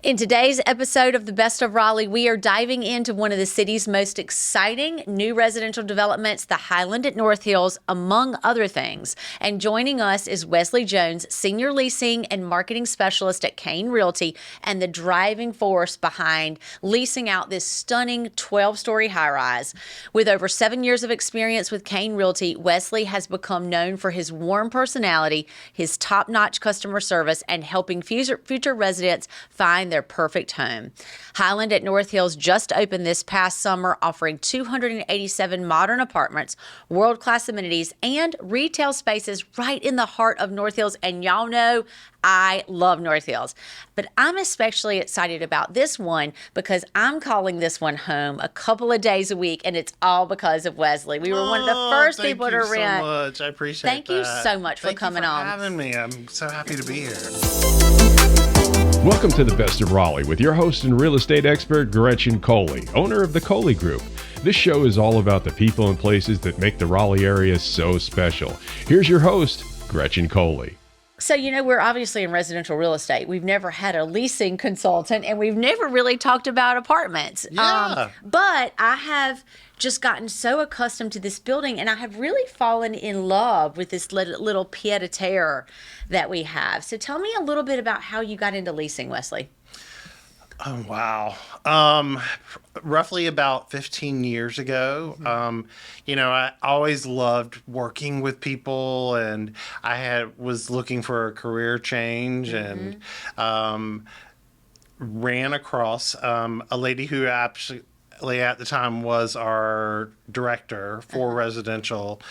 In today's episode of the Best of Raleigh, we are diving into one of the city's most exciting new residential developments, the Highland at North Hills, among other things. And joining us is Wesley Jones, Senior Leasing and Marketing Specialist at Kane Realty, and the driving force behind leasing out this stunning 12-story high-rise. With over 7 years of experience with Kane Realty, Wesley has become known for his warm personality, his top-notch customer service, and helping future residents find their perfect home. Highland at North Hills just opened this past summer, offering 287 modern apartments, world-class amenities, and retail spaces right in the heart of North Hills. And y'all know I love North Hills, but I'm especially excited about this one because I'm calling this one home a couple of days a week, and it's all because of Wesley. We were one of the first people to rent. Thank you so much. I appreciate Thank you so much for coming on. Thank you for having me. I'm so happy to be here. Welcome to the Best of Raleigh with your host and real estate expert, Gretchen Coley, owner of the Coley Group. This show is all about the people and places that make the Raleigh area so special. Here's your host, Gretchen Coley. So, we're obviously in residential real estate. We've never had a leasing consultant, and we've never really talked about apartments. Yeah. But I have just gotten so accustomed to this building, and I have really fallen in love with this little pied-à-terre that we have. So tell me a little bit about how you got into leasing, Wesley. Oh, wow. Roughly about 15 years ago, I always loved working with people, and I was looking for a career change, and ran across a lady who actually at the time was our director for residential,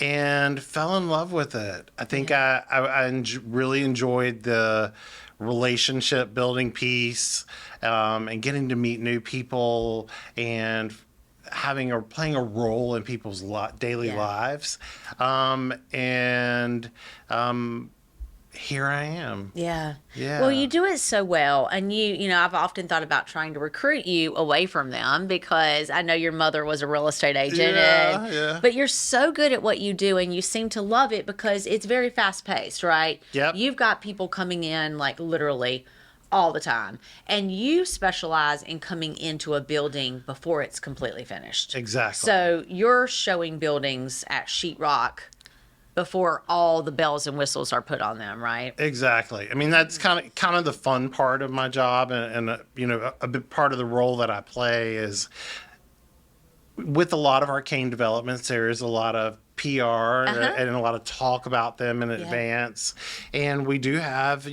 and fell in love with it. I think I really enjoyed the relationship building piece, and getting to meet new people and playing a role in people's daily lives. Here I am. Yeah. Yeah. Well, you do it so well. And I've often thought about trying to recruit you away from them because I know your mother was a real estate agent. Yeah. But you're so good at what you do, and you seem to love it because it's very fast paced, right? Yep. You've got people coming in like literally all the time. And you specialize in coming into a building before it's completely finished. Exactly. So you're showing buildings at sheetrock before all the bells and whistles are put on them, right? Exactly. I mean, that's kind of the fun part of my job, and a big part of the role that I play is with a lot of our Kane developments. There is a lot of PR and a lot of talk about them in advance, and we do have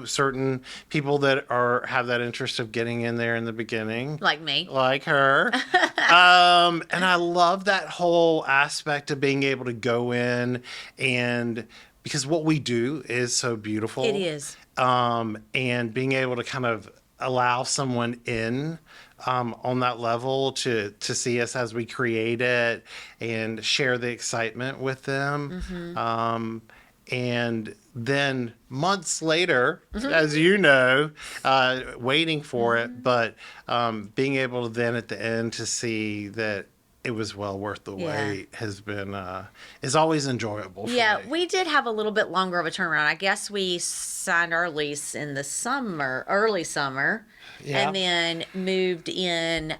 certain people that have that interest of getting in there in the beginning, Like me, like her. And I love that whole aspect of being able to go in, and because what we do is so beautiful. It is. And being able to kind of allow someone in on that level to see us as we create it and share the excitement with them. And then months later, as you know, waiting for it, but being able to then at the end to see that it was well worth the wait is always enjoyable for me. We did have a little bit longer of a turnaround. I guess we signed our lease in the summer, early summer, and then moved in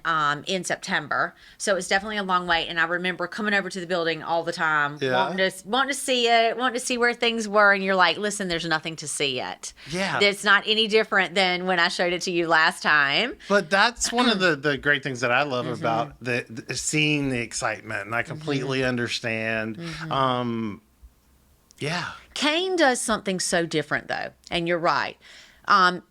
September. So it was definitely a long wait. And I remember coming over to the building all the time, wanting to see it, wanting to see where things were. And you're like, listen, there's nothing to see yet. Yeah. It's not any different than when I showed it to you last time. But that's one of the great things that I love about seeing the excitement. And I completely understand. Kane does something so different, though, and you're right.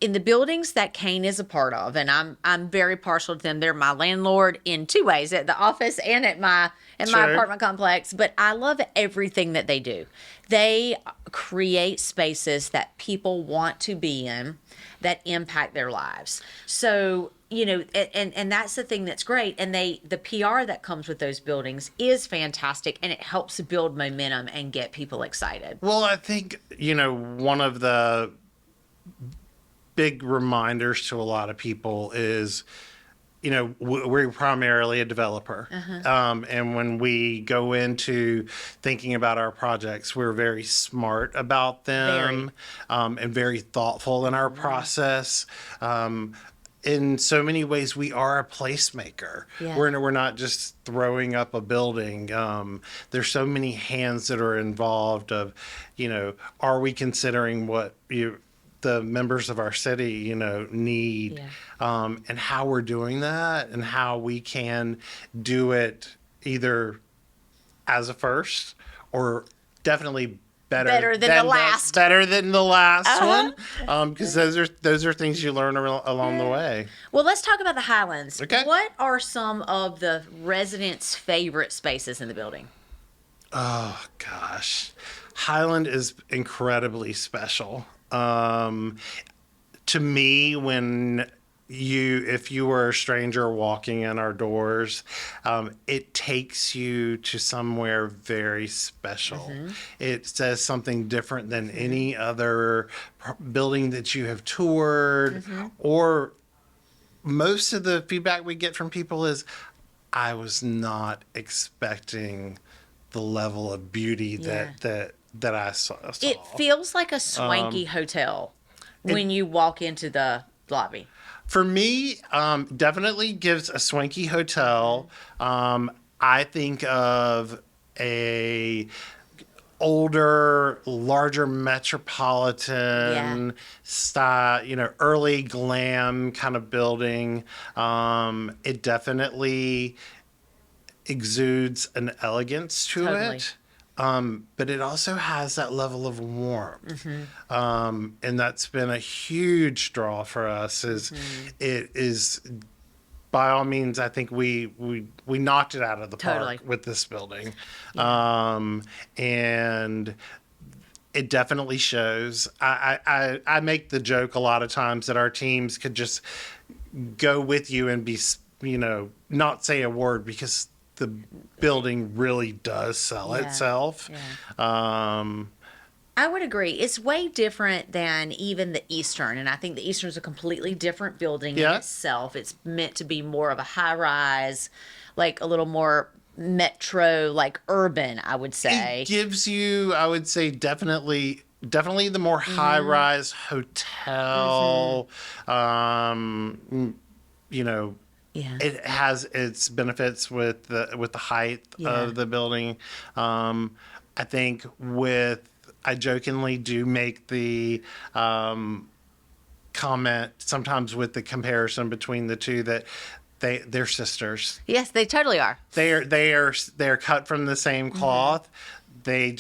In the buildings that Kane is a part of, and I'm very partial to them. They're my landlord in two ways: at the office and at my apartment complex. But I love everything that they do. They create spaces that people want to be in, that impact their lives. So and that's the thing that's great. And the PR that comes with those buildings is fantastic, and it helps build momentum and get people excited. Well, I think, one of the big reminders to a lot of people is we're primarily a developer. And when we go into thinking about our projects, we're very smart about them, and very thoughtful in our process. In so many ways, we are a placemaker. Yeah. We're not just throwing up a building. There's so many hands that are involved of, are we considering what the members of our city, need, and how we're doing that and how we can do it either as a first or definitely better than the last. better than the last one, because those are things you learn along the way. Well, let's talk about the Highlands. Okay. What are some of the residents' favorite spaces in the building? Oh gosh, Highland is incredibly special. To me, if you were a stranger walking in our doors, it takes you to somewhere very special. It says something different than any other building that you have toured, or most of the feedback we get from people is, I was not expecting the level of beauty that I saw. It feels like a swanky hotel when you walk into the lobby. For me, definitely gives a swanky hotel. I think of a older, larger metropolitan style, early glam kind of building. It definitely exudes an elegance to it. But it also has that level of warmth. And that's been a huge draw for us. It is, by all means, I think we knocked it out of the park with this building. And it definitely shows. I make the joke a lot of times that our teams could just go with you and be, not say a word, because the building really does sell itself. I would agree. It's way different than even the Eastern, and I think the Eastern is a completely different building in itself. It's meant to be more of a high-rise, like a little more metro, like urban, I would say. It gives you, I would say, definitely the more high-rise hotel, It has its benefits with the height of the building. I think I jokingly do make the comment sometimes with the comparison between the two that they're sisters. Yes, they totally are. They're cut from the same cloth. They're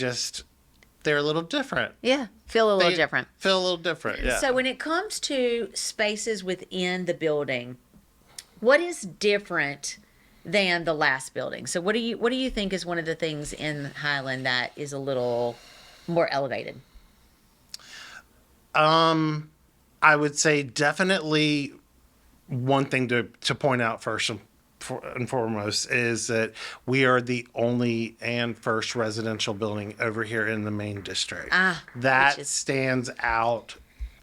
a little different. Yeah, feel a little different. Yeah. So when it comes to spaces within the building, what is different than the last building? So what do you think is one of the things in Highland that is a little more elevated? I would say definitely one thing to point out first and foremost is that we are the only and first residential building over here in the main district. That stands out.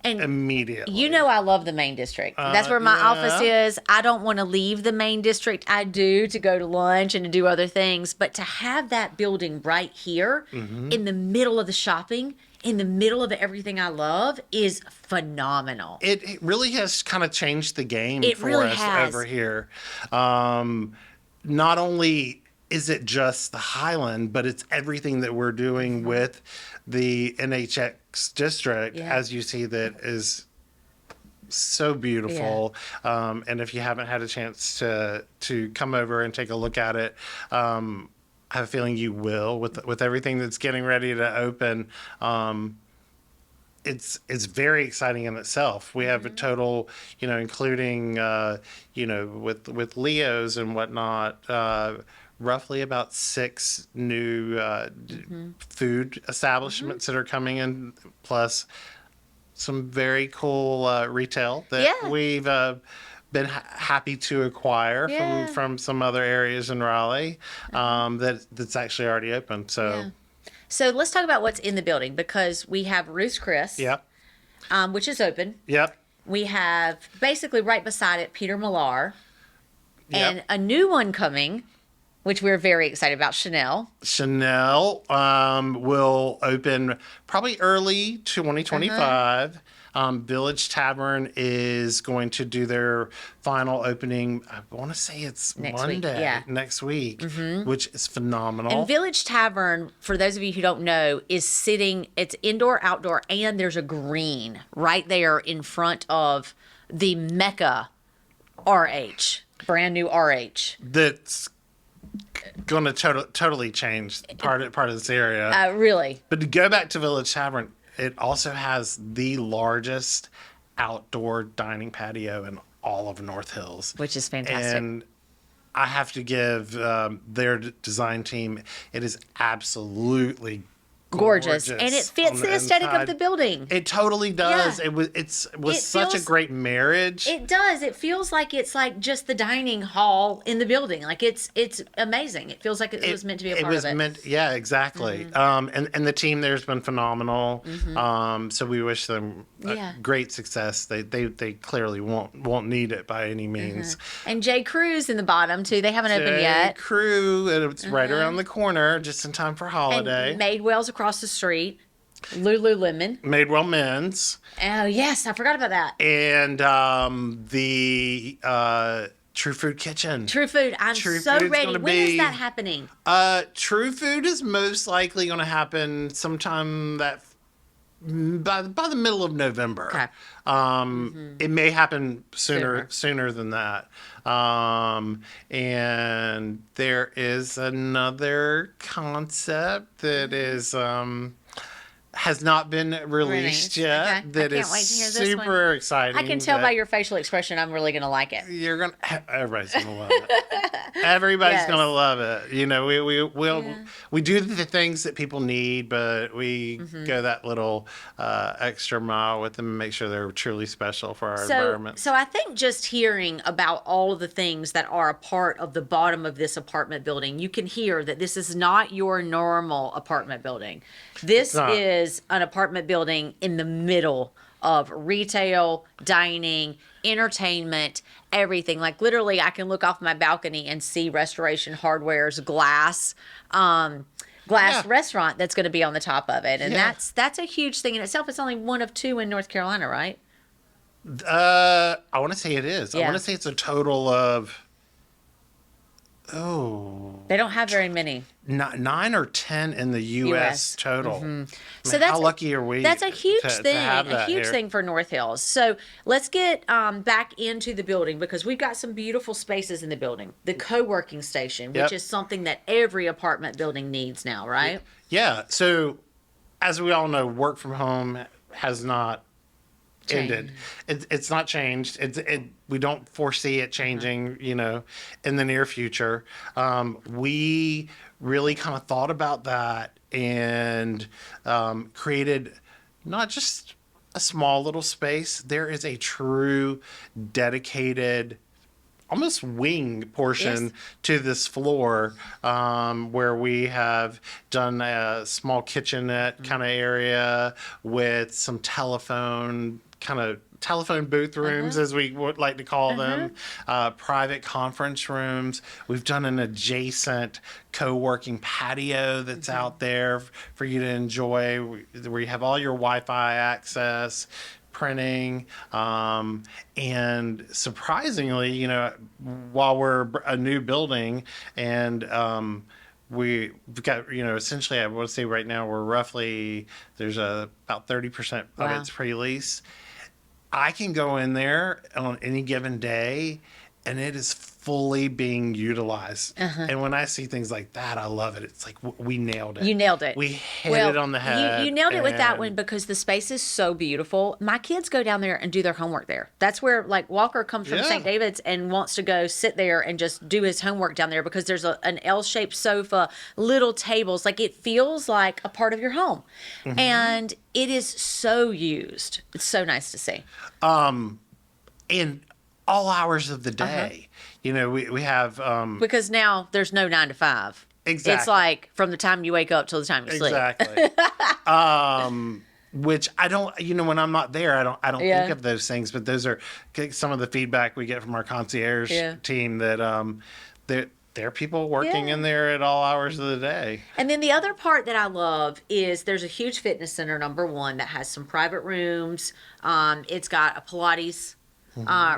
And immediately. I love the main district. That's where my office is. I don't want to leave the main district. I do, to go to lunch and to do other things. But to have that building right here in the middle of the shopping, in the middle of everything I love, is phenomenal. It really has kind of changed the game us over here. Not only is it just the Highland, but it's everything that we're doing with the NHX district, as you see, that is so beautiful. And if you haven't had a chance to come over and take a look at it, I have a feeling you will with everything that's getting ready to open. It's very exciting in itself. We have a total, including, with Leo's and whatnot, roughly about 6 new food establishments that are coming in, plus some very cool retail that we've been happy to acquire from some other areas in Raleigh that's actually already open. So let's talk about what's in the building, because we have Ruth's Chris, which is open. Yep. We have basically right beside it Peter Millar. and a new one coming, which we're very excited about, Chanel. Chanel will open probably early 2025. Village Tavern is going to do their final opening. I want to say it's Monday next week, which is phenomenal. And Village Tavern, for those of you who don't know, it's indoor, outdoor, and there's a green right there in front of the Mecca RH, brand new RH. That's going to totally change part of this area. Really. But to go back to Village Tavern, it also has the largest outdoor dining patio in all of North Hills, which is fantastic. And I have to give their design team, it is absolutely gorgeous, and it fits the aesthetic of the building. It totally does. Yeah. It was such a great marriage. It does. It feels like it's like just the dining hall in the building. Like it's amazing. It feels like it was meant to be a part of it. Yeah, exactly. And the team there's been phenomenal. So we wish them great success. They clearly won't need it by any means. And J. Crew's in the bottom too. They haven't opened yet. J. Crew, and it's right around the corner, just in time for holiday. And Madewell's across the street. Lululemon. Madewell Men's. Oh yes, I forgot about that. And the True Food Kitchen. True Food. I'm so ready. When is that happening? True Food is most likely going to happen sometime by the middle of November. Okay. It may happen sooner than that. And there is another concept that is has not been released yet. Okay. That I is can't wait to hear this super one. exciting. I can tell by your facial expression I'm really going to like it. Everybody's going to love it. Everybody's going to love it. You know, we do the things that people need, but we go that little extra mile with them and make sure they're truly special for our environment. So I think just hearing about all of the things that are a part of the bottom of this apartment building, you can hear that this is not your normal apartment building. This is an apartment building in the middle of retail, dining, entertainment, everything. Like literally I can look off my balcony and see Restoration Hardware's glass restaurant that's going to be on the top of it. And that's a huge thing in itself. It's only one of two in North Carolina, right? I want to say it is. I want to say it's a total of they don't have very many. 9 or 10 in the U.S. total. So how lucky are we? That's a huge thing. To have that a huge here. thing for North Hills. So let's get back into the building because we've got some beautiful spaces in the building. The co-working station, which is something that every apartment building needs now, right? Yeah. So as we all know, work from home has not ended. It's not changed. We don't foresee it changing, in the near future. We really kind of thought about that and created not just a small little space. There is a true dedicated almost wing portion to this floor where we have done a small kitchenette kind of area with some telephone booth rooms, as we would like to call them, private conference rooms. We've done an adjacent co-working patio that's out there for you to enjoy, where you have all your Wi-Fi access, printing, and surprisingly, while we're a new building and we've got, essentially, I would say right now we're roughly, there's about 30% of it's pre-lease. I can go in there on any given day and it is fully being utilized. And when I see things like that, I love it. It's like, we nailed it. You nailed it. We hit it on the head. You nailed it with that one because the space is so beautiful. My kids go down there and do their homework there. That's where, like, Walker comes from St. David's and wants to go sit there and just do his homework down there because there's an L-shaped sofa, little tables. Like, it feels like a part of your home. And it is so used. It's so nice to see. In all hours of the day. We have... because now there's no 9 to 5. Exactly. It's like from the time you wake up till the time you sleep. Exactly. which I don't, when I'm not there, I don't Yeah. think of those things, but those are some of the feedback we get from our concierge team that there are people working in there at all hours of the day. And then the other part that I love is there's a huge fitness center, number one, that has some private rooms. It's got a Pilates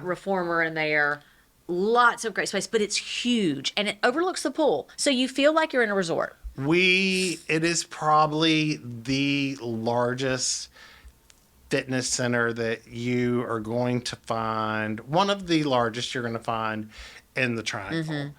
reformer in there. Lots of great space, but it's huge and it overlooks the pool. So you feel like you're in a resort. It is probably the largest fitness center that you are going to find, one of the largest you're going to find in the Triangle.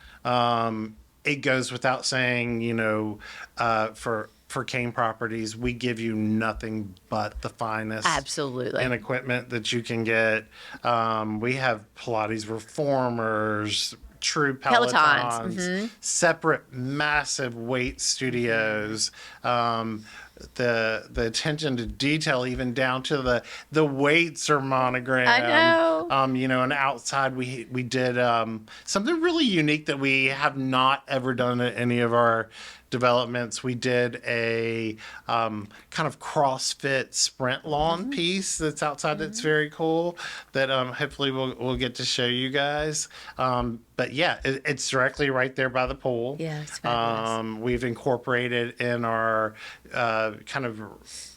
It goes without saying, for Kane Properties, we give you nothing but the finest Absolutely. and equipment that you can get. We have Pilates reformers, true Pelotons, separate massive weight studios, the attention to detail, even down to the weights are monogrammed. I know. And outside we did something really unique that we have not ever done at any of our developments. We did a kind of CrossFit sprint lawn piece that's outside that's very cool that hopefully we'll get to show you guys. But yeah, it's directly right there by the pool. Yeah, it's fabulous. We've incorporated in our kind of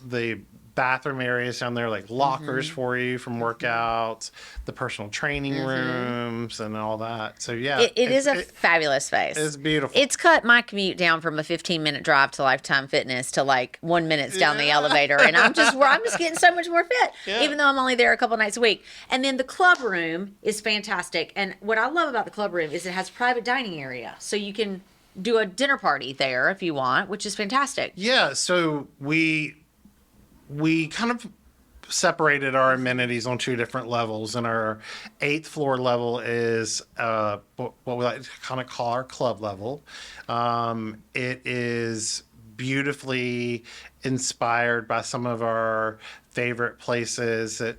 the bathroom areas down there, like lockers for you from workouts, the personal training rooms, and all that. So yeah, it is a fabulous space. It's beautiful. It's cut my commute down from a 15-minute drive to Lifetime Fitness to like 1 minute down the elevator, and I'm just getting so much more fit, even though I'm only there a couple nights a week. And then the club room is fantastic, and what I love about the club room is it has private dining area, so you can do a dinner party there if you want, which is fantastic. Yeah, so we kind of separated our amenities on two different levels, and our 8th floor level is what we like to kind of call our club level. It is beautifully inspired by some of our favorite places that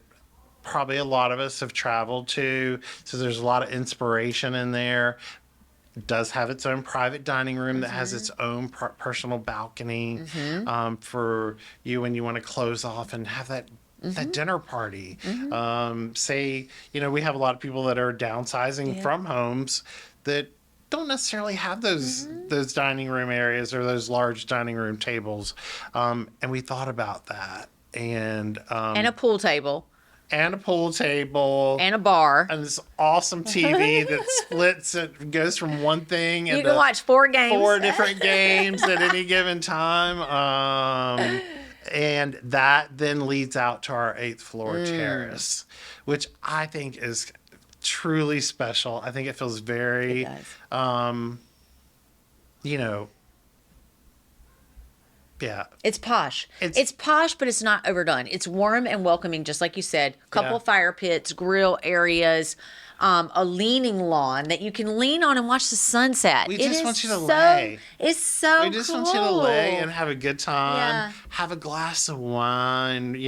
probably a lot of us have traveled to, so there's a lot of inspiration in there. It does have its own private dining room that has its own personal balcony for you when you want to close off and have that dinner party. Say, we have a lot of people that are downsizing from homes that don't necessarily have those dining room areas or those large dining room tables. And we thought about that. And a pool table. And a pool table. And a bar. And this awesome TV that splits, it goes from one thing. You can watch 4 games. 4 different games at any given time. And that then leads out to our 8th floor terrace, which I think is truly special. I think it feels very, yeah. It's posh. It's posh, but it's not overdone. It's warm and welcoming, just like you said. Couple fire pits, grill areas, a leaning lawn that you can lean on and watch the sunset. We just want you to lay. It's so cool. We just want you to lay and have a good time. Have a glass of wine.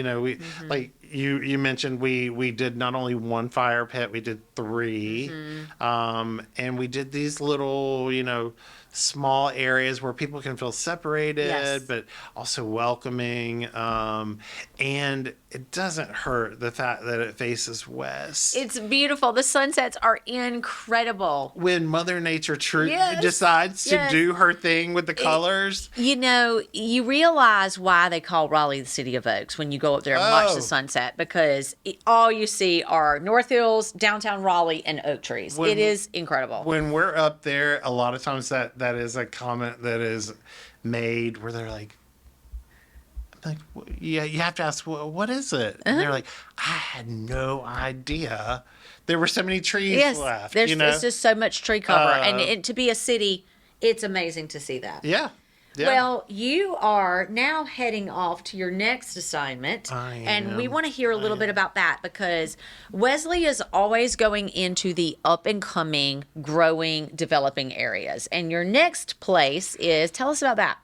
Like you mentioned, we did not only one fire pit, we did 3. And we did these little, small areas where people can feel separated, but also welcoming. And it doesn't hurt the fact that it faces west. It's beautiful. The sunsets are incredible. When Mother Nature decides to do her thing with the colors. You realize why they call Raleigh the City of Oaks when you go up there and watch the sunset, because all you see are North Hills, downtown Raleigh, and oak trees. It is incredible. When we're up there, a lot of times that is a comment that is made where they're like, you have to ask, what is it? And they're like, I had no idea there were so many trees left. There's just so much tree cover. And to be a city, it's amazing to see that. Yeah. Well, you are now heading off to your next assignment. And we want to hear a little bit about that, because Wesley is always going into the up and coming, growing, developing areas. And your next place tell us about that.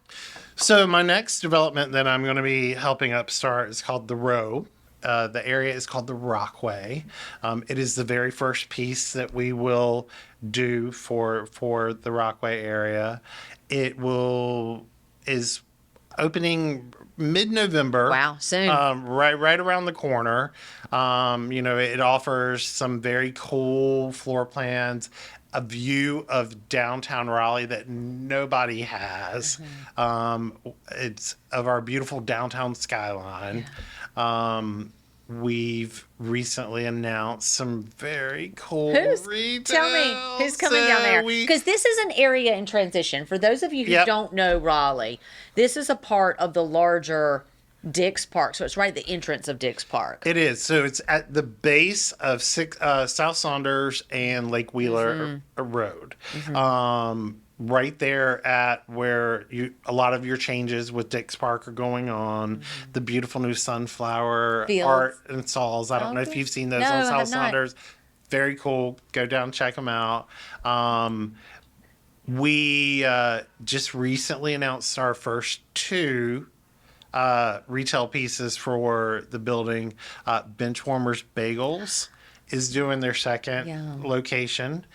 So my next development that I'm going to be helping upstart is called The Row. The area is called the Rockway. It is the very first piece that we will do for the Rockway area. It is opening mid-November. Wow, soon. Right around the corner. It offers some very cool floor plans, a view of downtown Raleigh that nobody has. It's of our beautiful downtown skyline. We've recently announced some very cool retail. Tell me, who's coming down there? Because this is an area in transition. For those of you who don't know Raleigh, this is a part of the larger Dix Park. So it's right at the entrance of Dix Park. It is. So it's at the base of South Saunders and Lake Wheeler Road. Right there at where a lot of your changes with Dix Park are going on. The beautiful new sunflower Fields. art installs. I don't know if you've seen those on South Saunders. Very cool. Go down, check them out. We just recently announced our first 2 retail pieces for the building. Benchwarmers Bagels is doing their second location,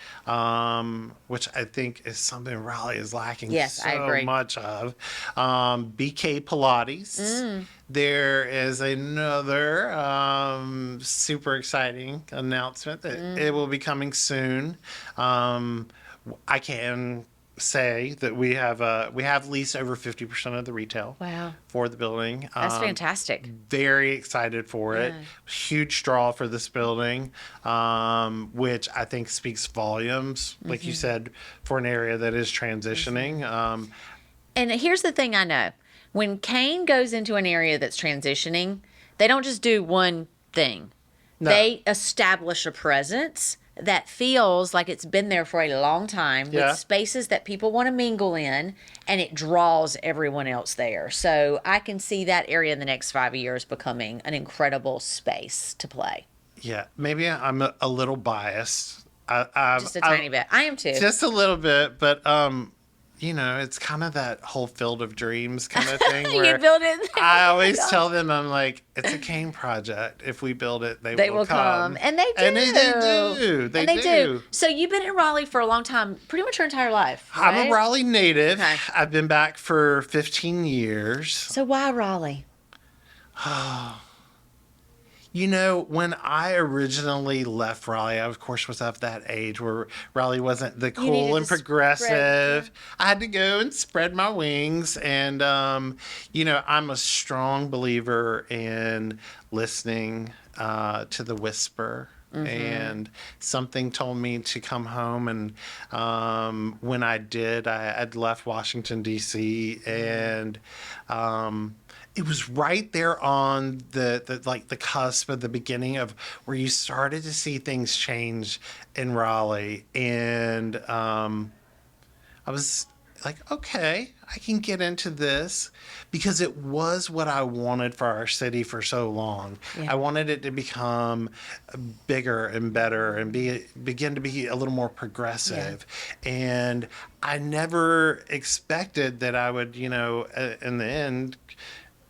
which I think is something Raleigh is lacking so much of. BK Pilates. There is another super exciting announcement that it will be coming soon. I can say that we have leased over 50% of the retail for the building. That's fantastic. Very excited for it. Huge draw for this building, which I think speaks volumes, like you said, for an area that is transitioning. And here's the thing I know. When Kane goes into an area that's transitioning, they don't just do one thing. No. They establish a presence that feels like it's been there for a long time with spaces that people want to mingle in, and it draws everyone else there. So I can see that area in the next 5 years becoming an incredible space to play. Yeah, maybe I'm a little biased. Just a tiny bit. I am too. Just a little bit, but it's kind of that whole field of dreams kind of thing. Where you build it. I always tell them, I'm like, it's a Kane project. If we build it, they will come. And they do. And they do. So you've been in Raleigh for a long time, pretty much your entire life, right? I'm a Raleigh native. Okay. I've been back for 15 years. So why Raleigh? When I originally left Raleigh, I, of course, was of that age where Raleigh wasn't the cool and progressive. I had to go and spread my wings. And, I'm a strong believer in listening to the whisper. And something told me to come home. And when I did, I'd left Washington, D.C. And it was right there on the cusp of the beginning of where you started to see things change in Raleigh. And I was like, okay, I can get into this, because it was what I wanted for our city for so long. Yeah. I wanted it to become bigger and better and begin to be a little more progressive. Yeah. And I never expected that I would, in the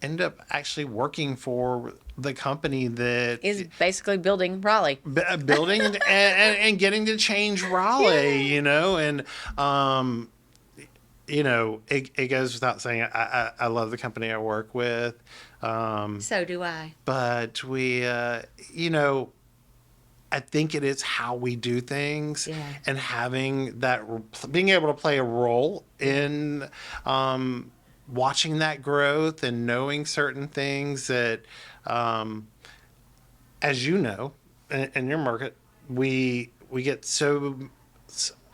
end up actually working for the company that is basically building Raleigh, building and getting to change Raleigh, and it goes without saying, I love the company I work with. So do I. But we, I think it is how we do things, and having that, being able to play a role in watching that growth and knowing certain things that, as you know, in your market, we get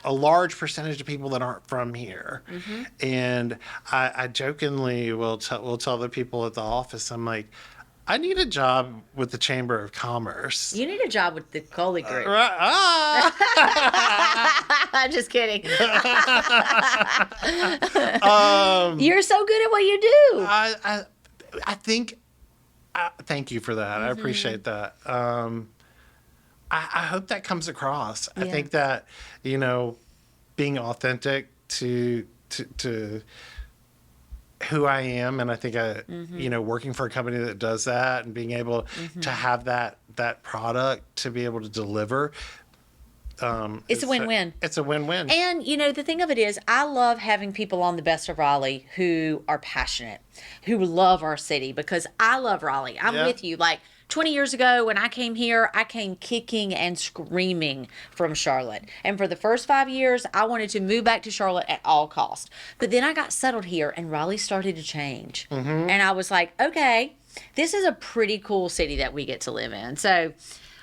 a large percentage of people that aren't from here. And I jokingly will tell the people at the office, I'm like, I need a job with the Chamber of Commerce. You need a job with the Coley Group. I'm just kidding. You're so good at what you do. I think, thank you for that. I appreciate that. I hope that comes across. I think that, being authentic to who I am, and I think working for a company that does that and being able to have that product to be able to deliver, It's a win-win. It's a win-win. And, the thing of it is, I love having people on the Best of Raleigh who are passionate, who love our city, because I love Raleigh. I'm with you. Like 20 years ago when I came here, I came kicking and screaming from Charlotte. And for the first 5 years, I wanted to move back to Charlotte at all costs. But then I got settled here and Raleigh started to change. And I was like, okay, this is a pretty cool city that we get to live in. So,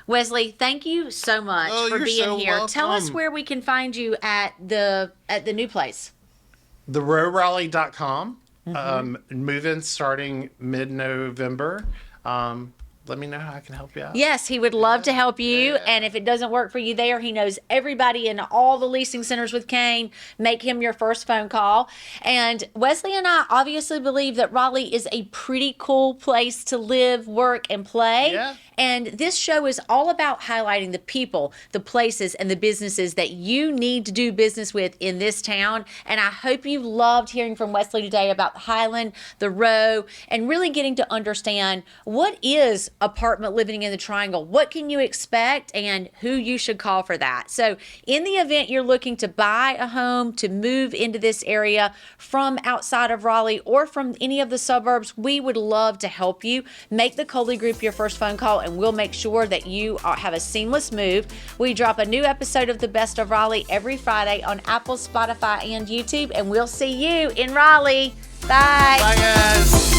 Wesley, thank you so much for being so here. welcome. Tell us where we can find you at the new place. therowraleigh.com. Move-in starting mid-November. Let me know how I can help you out. Yes, he would love to help you. And if it doesn't work for you there, he knows everybody in all the leasing centers with Kane. Make him your first phone call. And Wesley and I obviously believe that Raleigh is a pretty cool place to live, work, and play. Yeah. And this show is all about highlighting the people, the places, and the businesses that you need to do business with in this town. And I hope you loved hearing from Wesley today about Highland, the Row, and really getting to understand what is apartment living in the Triangle, what can you expect, and who you should call for that. So in the event you're looking to buy a home, to move into this area from outside of Raleigh or from any of the suburbs, we would love to help you. Make the Coley Group your first phone call, and we'll make sure that you have a seamless move. We drop a new episode of The Best of Raleigh every Friday on Apple, Spotify, and YouTube, and we'll see you in Raleigh. Bye. Bye, guys.